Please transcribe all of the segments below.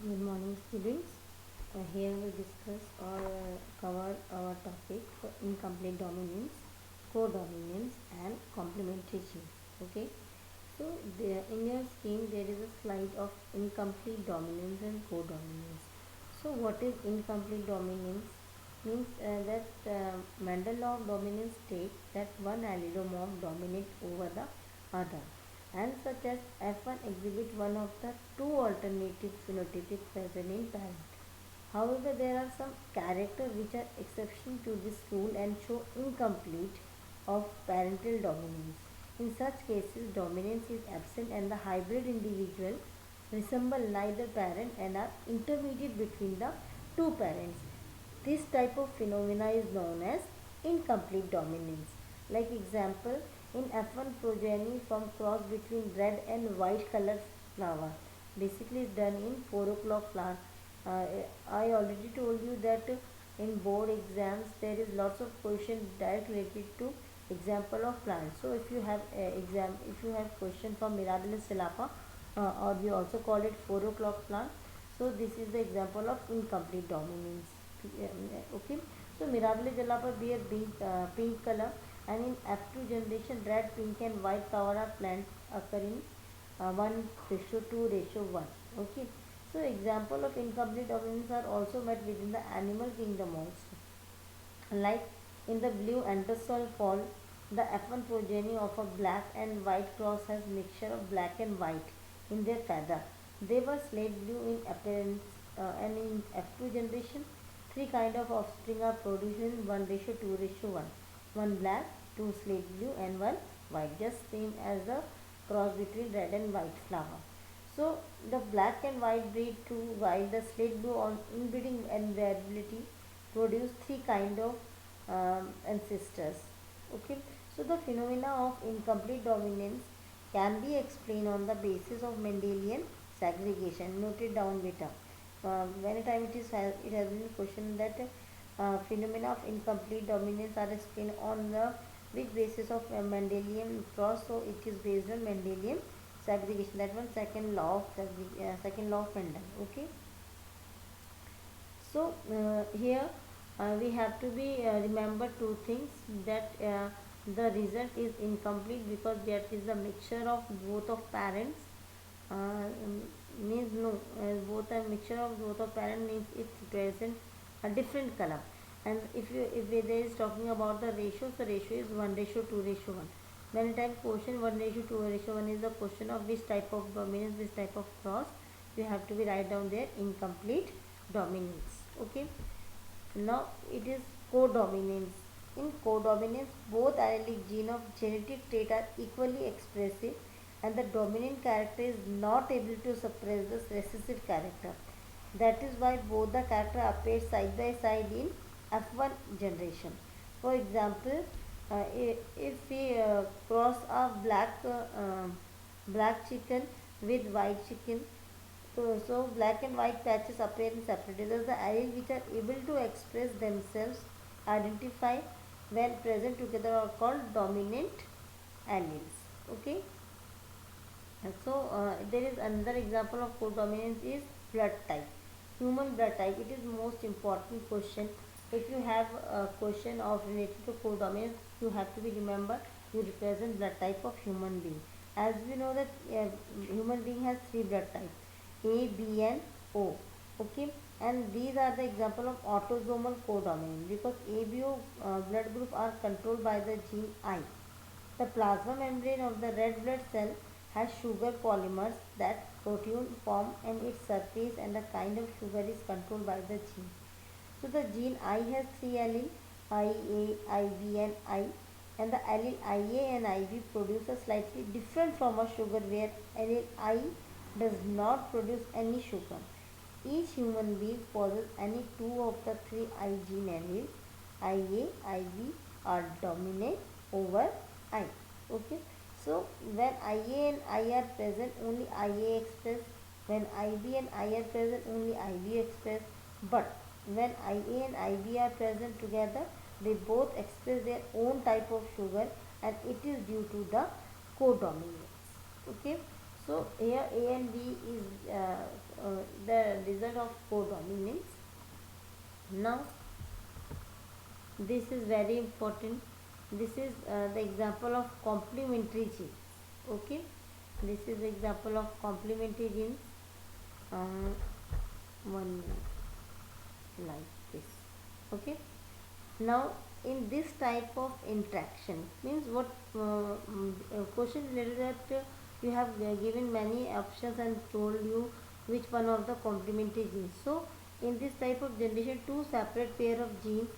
Good morning, students. Here we discuss or cover our topic for incomplete dominance, codominance, and complementary genes. Okay. So in your scheme there is a slide of incomplete dominance and codominance. So what is incomplete dominance? Means that Mendel law of dominance states that one allelomorph dominates over the other, and such as F1 exhibit one of the two alternative phenotypic present in parent. However, there are some characters which are exception to this rule and show incomplete of parental dominance. In such cases, dominance is absent and the hybrid individual resemble neither parent and are intermediate between the two parents. This type of phenomena is known as incomplete dominance. Like example, in F1 progeny from cross between red and white color flower. Basically it's done in 4 o'clock flower. Uh, I already told you that in board exams there is lots of questions direct related to example of plants. So if you have if you have question from Mirabilis silapa, or we also call it 4 o'clock plant. So this is the example of incomplete dominance. Okay, so Mirabilis silapa bear pink color, and in F2 generation red, pink and white flower are plants occur in 1:2:1. Okay, so example of incomplete dominance are also met within the animal kingdom also. Like in the blue Anderson fall, the F1 progeny of a black and white cross has mixture of black and white in their feather. They were slate blue in appearance, and in F2 generation, three kind of offspring are produced in 1:2:1. One black, two slate blue, and one white, just same as the cross between red and white flower. So the black and white breed true, while the slate blue on inbreeding and variability produce three kind of ancestors. Okay, so the phenomena of incomplete dominance can be explained on the basis of Mendelian segregation. Note it down, beta. Many times it has been questioned that phenomena of incomplete dominance are explained on the which basis of Mendelian cross. So it is based on Mendelian segregation. That one second law of second law of Mendel. Okay. So here we have to be remember two things, that the result is incomplete because there is a mixture of both of parents. Means no, both a mixture of both of parents means it present a different color. And if there is talking about the ratio, so ratio is 1:2:1. Many times question 1:2:1 is the question of which type of dominance, which type of cross. You have to be write down there incomplete dominance. Okay, now it is codominance. In codominance, both allelic gene of genetic trait are equally expressive, and the dominant character is not able to suppress the recessive character. That is why both the character appear side by side in F1 generation. For example, if we cross a black chicken with white chicken, so black and white patches appear in separate. Thus, the alleles which are able to express themselves, identify when present together, are called dominant alleles. Okay. And so there is another example of codominance is blood type. Human blood type. It is most important question. If you have a question of related to codominance, you have to be remember you represent blood type of human being. As we know that human being has three blood types, A, B, and O. Okay, and these are the example of autosomal codominance because ABO blood group are controlled by the gene I. The plasma membrane of the red blood cell has sugar polymers that protein form on its surface, and the kind of sugar is controlled by the gene. So the gene I has three alleles, IA, IB and I, and the allele IA and IB produce a slightly different form of sugar where allele I does not produce any sugar. Each human being possesses any two of the three I gene alleles. IA, IB are dominant over I. Okay. So when IA and I are present, only IA express. When IB and I are present, only IB express. But when IA and IB are present together, they both express their own type of sugar, and it is due to the codominance. Okay. So here A and B is the result of codominance. Now this is very important. This is the example of complementary genes. Okay, this is the example of complementary genes. One minute, like this. Okay, now in this type of interaction means what question related that you have given many options and told you which one of the complementary genes. So in this type of generation, two separate pair of genes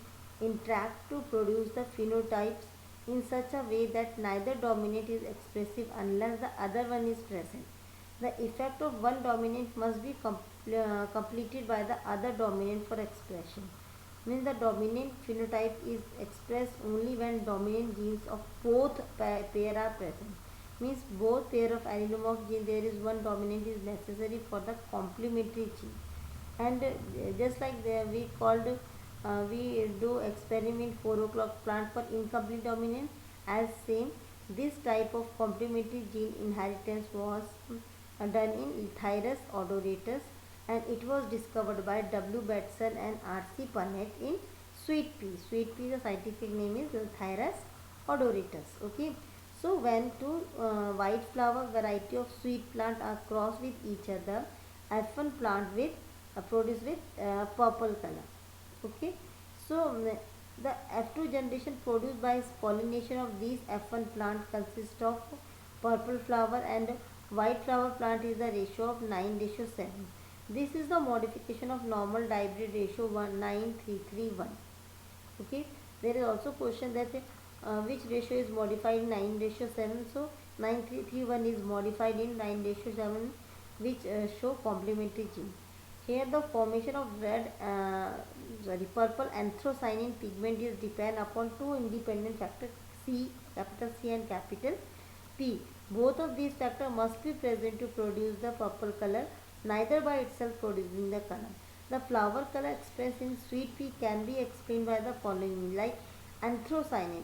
interact to produce the phenotypes in such a way that neither dominant is expressive unless the other one is present. The effect of one dominant must be completed by the other dominant for expression. Means the dominant phenotype is expressed only when dominant genes of both pair are present. Means both pair of allelome of gene, there is one dominant is necessary for the complementary gene. And just like we called we do experiment 4 o'clock plant for incomplete dominance, as same this type of complementary gene inheritance was done in Thyrus odoratus, and it was discovered by W. Batson and R.C. Punnett in sweet pea. Sweet pea, the scientific name is Thyrus odoratus. Okay, so when two white flower variety of sweet plant are crossed with each other, F1 plant with produced with purple color. Okay, so the F2 generation produced by pollination of these F1 plant consists of purple flower, and white flower plant is the ratio of 9:7. This is the modification of normal dihybrid ratio 9331. Okay, there is also question that which ratio is modified in 9:7. So 9331 is modified in 9:7, which show complementary gene. Here the formation of purple anthocyanin pigment is depend upon two independent factors, C, capital C, and capital P. Both of these factors must be present to produce the purple color, neither by itself producing the color. The flower color expressed in sweet pea can be explained by the following, like anthocyanin.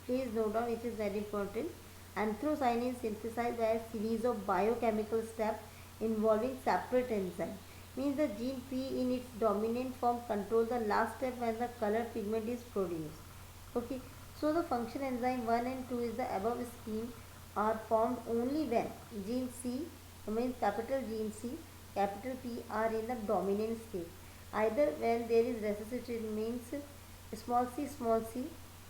Please note down, it is very important. Anthocyanin is synthesized by a series of biochemical steps involving separate enzymes. Means the gene P in its dominant form controls the last step when the color pigment is produced. Okay, so the function enzyme 1 and 2 is the above scheme are formed only when gene C, means capital gene C, capital P are in the dominant state. Either when there is recessive means small c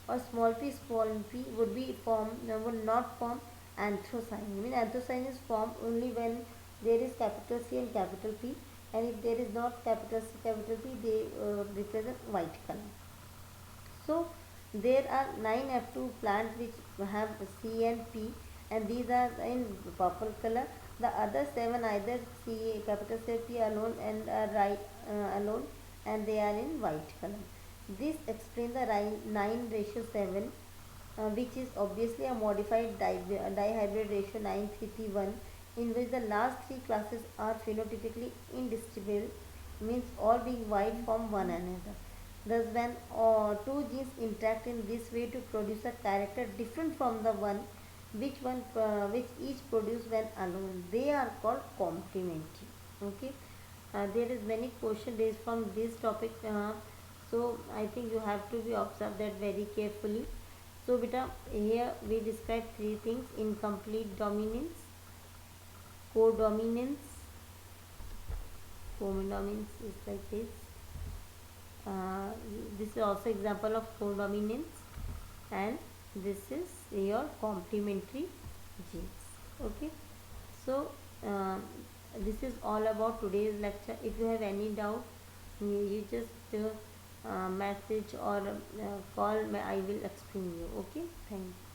or small p would be would not form anthocyanin. Means anthocyanin is formed only when there is capital C and capital P, and if there is not capital C, capital P, they represent white color. So there are 9 F2 plants which have C and P, and these are in purple color. The other 7 either C, capital C, P alone and alone, and they are in white color. This explains the 9:7, which is obviously a modified dihybrid ratio 9:3:1, in which the last three classes are phenotypically indistinguishable, means all being white from one another. Thus, when two genes interact in this way to produce a character different from the one which each produce when alone, they are called complementary. Okay, there is many question raised from this topic, so I think you have to be observe that very carefully. So beta, here we describe three things: incomplete dominance, codominance, codominance is like this. Uh, this is also example of codominance, and this is your complementary genes. Okay, so this is all about today's lecture. If you have any doubt, you just message or call me, I will explain you. Okay, thank you.